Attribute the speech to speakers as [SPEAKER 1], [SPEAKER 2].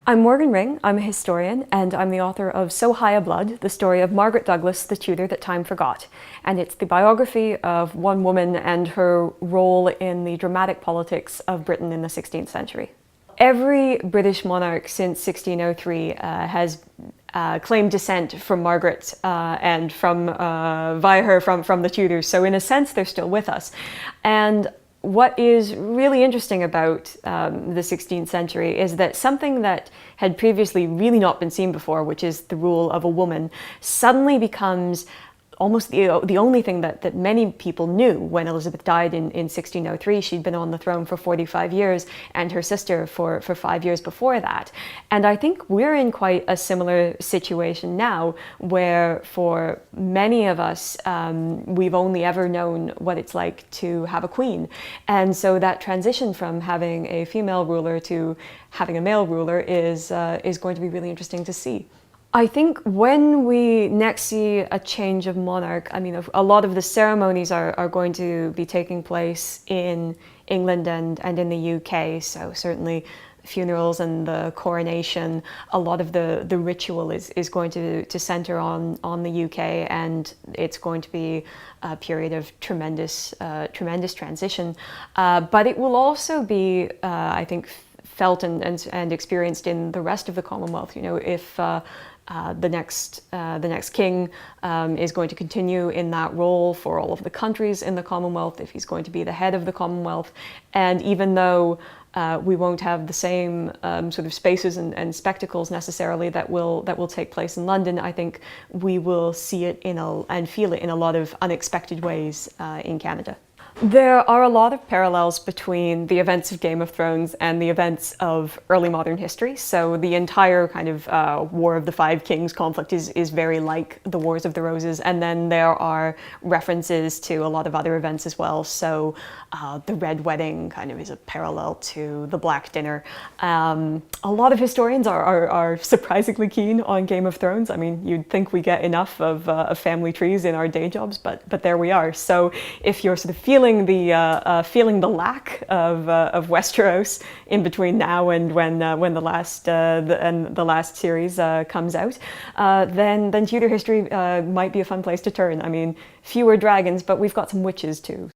[SPEAKER 1] I'm Morgan Ring, I'm a historian, and I'm the author of So High a Blood, the story of Margaret Douglas, the Tudor that time forgot. And it's the biography of one woman and her role in the dramatic politics of Britain in the 16th century. Every British monarch since 1603 has claimed descent from Margaret and via her from the Tudors. So in a sense, they're still with us. And what is really interesting about the 16th century is that something that had previously really not been seen before, which is the rule of a woman, suddenly becomes almost the only thing that many people knew. When Elizabeth died in 1603, she'd been on the throne for 45 years, and her sister for 5 years before that. And I think we're in quite a similar situation now, where for many of us, we've only ever known what it's like to have a queen. And so that transition from having a female ruler to having a male ruler is going to be really interesting to see. I think when we next see a change of monarch, I mean, a lot of the ceremonies are going to be taking place in England and in the UK. So certainly funerals and the coronation, a lot of the ritual is going to center on the UK, and it's going to be a period of tremendous transition. But it will also be, I think, felt and experienced in the rest of the Commonwealth. You know, if the next king is going to continue in that role for all of the countries in the Commonwealth, if he's going to be the head of the Commonwealth. And even though we won't have the same sort of spaces and spectacles necessarily that will take place in London, I think we will see it and feel it in a lot of unexpected ways in Canada. There are a lot of parallels between the events of Game of Thrones and the events of early modern history. So the entire kind of War of the Five Kings conflict is very like the Wars of the Roses. And then there are references to a lot of other events as well. So the Red Wedding kind of is a parallel to the Black Dinner. A lot of historians are surprisingly keen on Game of Thrones. I mean, you'd think we get enough of family trees in our day jobs, but there we are. So if you're sort of feeling the lack of Westeros in between now and when the last series comes out, then Tudor history might be a fun place to turn. I mean, fewer dragons, but we've got some witches too.